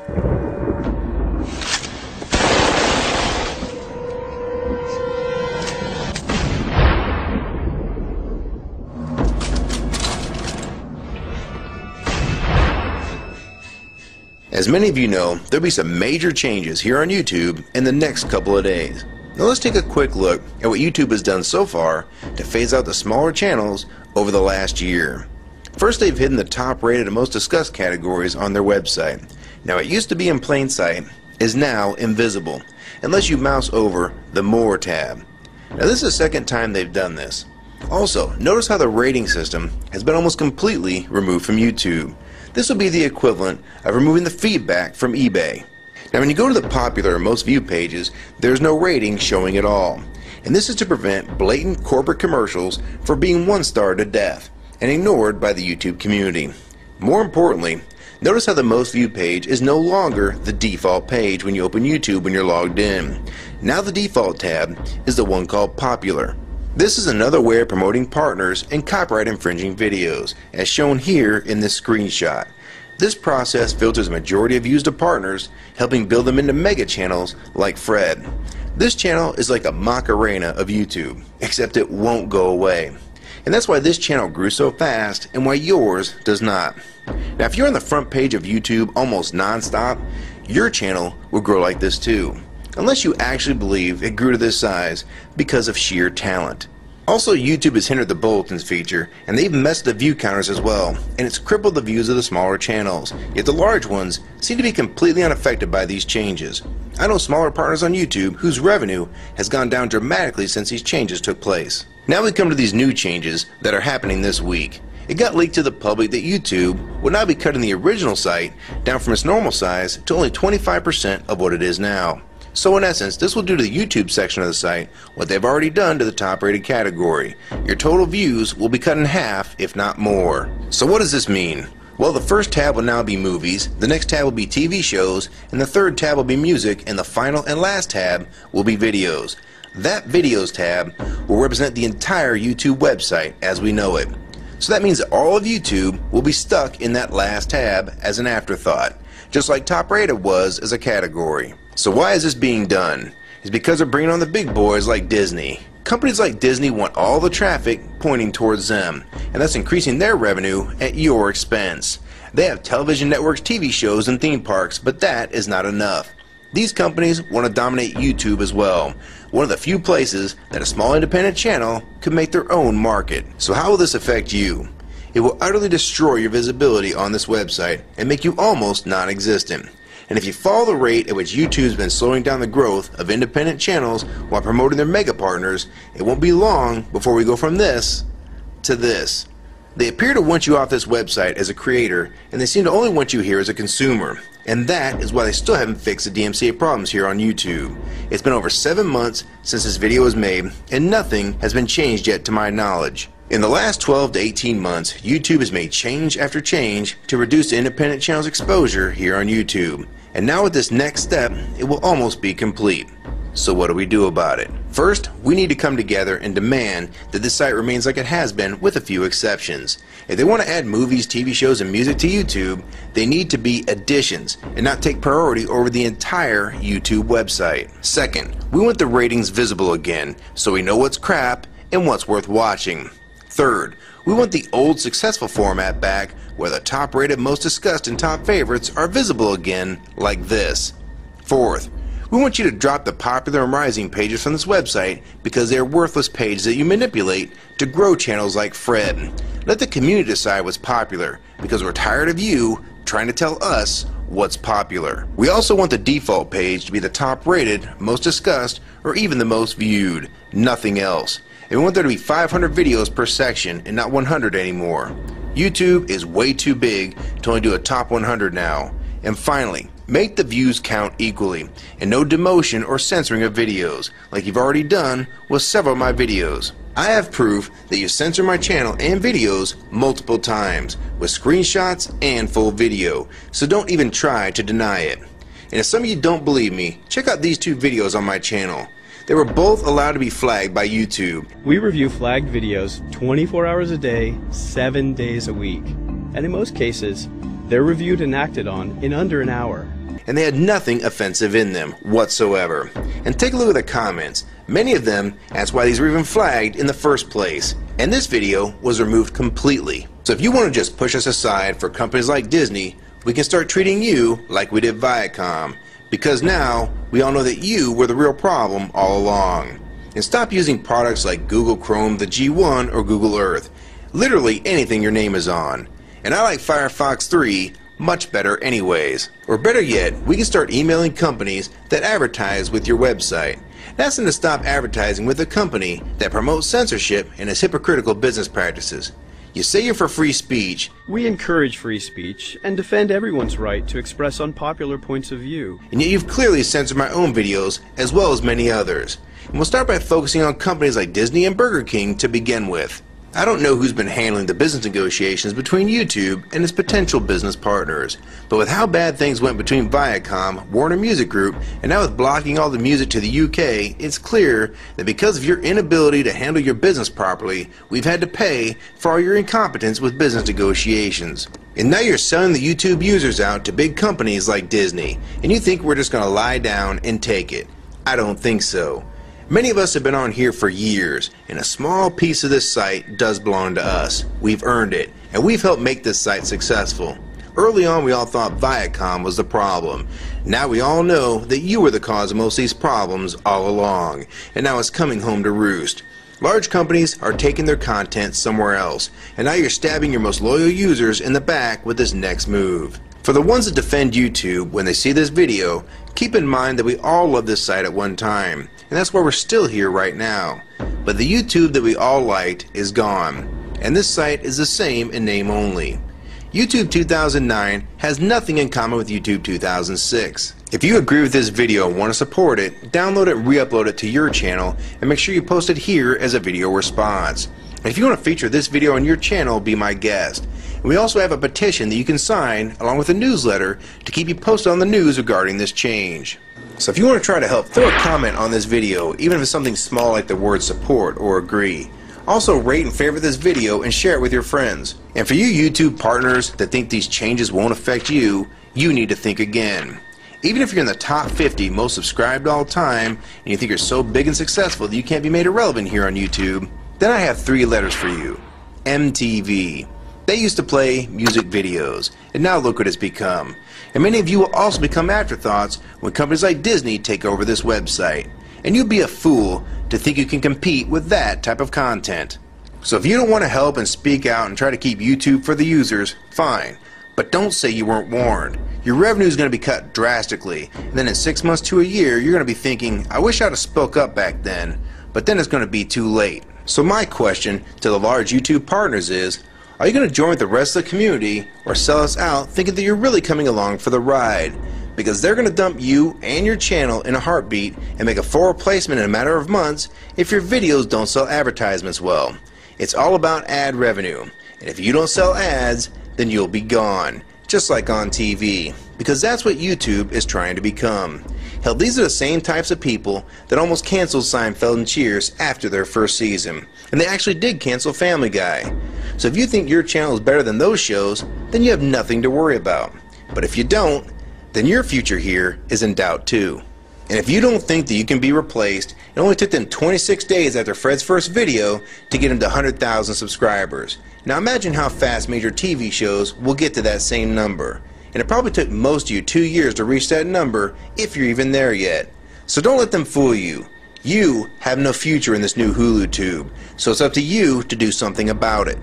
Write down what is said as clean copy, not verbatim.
As many of you know, there'll be some major changes here on YouTube in the next couple of days. Now let's take a quick look at what YouTube has done so far to phase out the smaller channels over the last year. First, they've hidden the top rated and most discussed categories on their website. Now, it used to be in plain sight, is now invisible, unless you mouse over the More tab. Now this is the second time they've done this. Also, notice how the rating system has been almost completely removed from YouTube. This will be the equivalent of removing the feedback from eBay. Now when you go to the popular or most viewed pages, there's no rating showing at all. And this is to prevent blatant corporate commercials for being one-star to death and ignored by the YouTube community. More importantly, notice how the most viewed page is no longer the default page when you open YouTube when you're logged in. Now the default tab is the one called Popular. This is another way of promoting partners and copyright infringing videos, as shown here in this screenshot. This process filters a majority of views to partners, helping build them into mega channels like Fred. This channel is like a Macarena of YouTube, except it won't go away. And that's why this channel grew so fast and why yours does not. Now if you're on the front page of YouTube almost non-stop, your channel will grow like this too. Unless you actually believe it grew to this size because of sheer talent. Also, YouTube has hindered the bulletins feature, and they've messed the view counters as well, and it's crippled the views of the smaller channels, yet the large ones seem to be completely unaffected by these changes. I know smaller partners on YouTube whose revenue has gone down dramatically since these changes took place. Now we come to these new changes that are happening this week. It got leaked to the public that YouTube will now be cutting the original site down from its normal size to only 25% of what it is now. So in essence, this will do to the YouTube section of the site what they've already done to the top rated category. Your total views will be cut in half, if not more. So what does this mean? Well, the first tab will now be movies, the next tab will be TV shows, and the third tab will be music, and the final and last tab will be videos. That videos tab will represent the entire YouTube website as we know it. So that means that all of YouTube will be stuck in that last tab as an afterthought, just like top rated was as a category. So why is this being done? It's because they're bringing on the big boys like Disney. Companies like Disney want all the traffic pointing towards them, and that's increasing their revenue at your expense. They have television networks, TV shows, and theme parks, but that is not enough. These companies want to dominate YouTube as well, one of the few places that a small independent channel could make their own market. So how will this affect you? It will utterly destroy your visibility on this website and make you almost non-existent. And if you follow the rate at which YouTube's been slowing down the growth of independent channels while promoting their mega partners, it won't be long before we go from this to this. They appear to want you off this website as a creator, and they seem to only want you here as a consumer. And that is why they still haven't fixed the DMCA problems here on YouTube. It's been over 7 months since this video was made, and nothing has been changed yet to my knowledge. In the last 12 to 18 months, YouTube has made change after change to reduce the independent channel's exposure here on YouTube. And now with this next step, it will almost be complete. So what do we do about it? First, we need to come together and demand that this site remains like it has been with a few exceptions. If they want to add movies, TV shows, and music to YouTube, they need to be additions and not take priority over the entire YouTube website. Second, we want the ratings visible again so we know what's crap and what's worth watching. Third, we want the old successful format back where the top rated, most discussed, and top favorites are visible again like this. Fourth, we want you to drop the popular and rising pages from this website because they are worthless pages that you manipulate to grow channels like Fred. Let the community decide what's popular because we're tired of you trying to tell us what's popular. We also want the default page to be the top rated, most discussed, or even the most viewed. Nothing else. And we want there to be 500 videos per section and not 100 anymore. YouTube is way too big to only do a top 100 now. And finally, make the views count equally, and no demotion or censoring of videos, like you've already done with several of my videos. I have proof that you censor my channel and videos multiple times, with screenshots and full video, so don't even try to deny it. And if some of you don't believe me, check out these two videos on my channel. They were both allowed to be flagged by YouTube. We review flagged videos 24 hours a day, 7 days a week. And in most cases, They're reviewed and acted on in under an hour. And they had nothing offensive in them whatsoever. And take a look at the comments. Many of them asked why these were even flagged in the first place. And this video was removed completely. So if you want to just push us aside for companies like Disney, we can start treating you like we did Viacom. Because now, we all know that you were the real problem all along. And stop using products like Google Chrome, the G1, or Google Earth. Literally anything your name is on. And I like Firefox 3 much better anyways. Or better yet, we can start emailing companies that advertise with your website. That's them to stop advertising with a company that promotes censorship and has hypocritical business practices. You say you're for free speech. We encourage free speech and defend everyone's right to express unpopular points of view. And yet you've clearly censored my own videos as well as many others. And we'll start by focusing on companies like Disney and Burger King to begin with. I don't know who's been handling the business negotiations between YouTube and its potential business partners, but with how bad things went between Viacom, Warner Music Group, and now with blocking all the music to the UK, it's clear that because of your inability to handle your business properly, we've had to pay for all your incompetence with business negotiations. And now you're selling the YouTube users out to big companies like Disney, and you think we're just going to lie down and take it. I don't think so. Many of us have been on here for years, and a small piece of this site does belong to us. We've earned it, and we've helped make this site successful. Early on, we all thought Viacom was the problem. Now we all know that you were the cause of most of these problems all along, and now it's coming home to roost. Large companies are taking their content somewhere else, and now you're stabbing your most loyal users in the back with this next move. For the ones that defend YouTube when they see this video, keep in mind that we all loved this site at one time, and that's why we're still here right now. But the YouTube that we all liked is gone, and this site is the same in name only. YouTube 2009 has nothing in common with YouTube 2006. If you agree with this video and want to support it, download it and re-upload it to your channel, and make sure you post it here as a video response. And if you want to feature this video on your channel, be my guest. And we also have a petition that you can sign along with a newsletter to keep you posted on the news regarding this change. So if you want to try to help, throw a comment on this video, even if it's something small like the word support or agree. Also rate and favorite this video and share it with your friends. And for you YouTube partners that think these changes won't affect you, you need to think again. Even if you're in the top 50 most subscribed all time and you think you're so big and successful that you can't be made irrelevant here on YouTube, then I have 3 letters for you. MTV. They used to play music videos, and now look what it's become. And many of you will also become afterthoughts when companies like Disney take over this website. And you'd be a fool to think you can compete with that type of content. So if you don't want to help and speak out and try to keep YouTube for the users, fine. But don't say you weren't warned. Your revenue is going to be cut drastically, and then in 6 months to a year, you're going to be thinking, I wish I'd have spoke up back then. But then it's going to be too late. So my question to the large YouTube partners is, are you going to join with the rest of the community or sell us out thinking that you're really coming along for the ride? Because they're going to dump you and your channel in a heartbeat and make a full replacement in a matter of months if your videos don't sell advertisements well. It's all about ad revenue, and if you don't sell ads, then you'll be gone, just like on TV, because that's what YouTube is trying to become. Hell, these are the same types of people that almost canceled Seinfeld and Cheers after their first season, and they actually did cancel Family Guy. So if you think your channel is better than those shows, then you have nothing to worry about. But if you don't, then your future here is in doubt too. And if you don't think that you can be replaced, it only took them 26 days after Fred's first video to get him to 100,000 subscribers. Now imagine how fast major TV shows will get to that same number. And it probably took most of you 2 years to reach that number, if you're even there yet. So don't let them fool you. You have no future in this new HULU tube, so it's up to you to do something about it.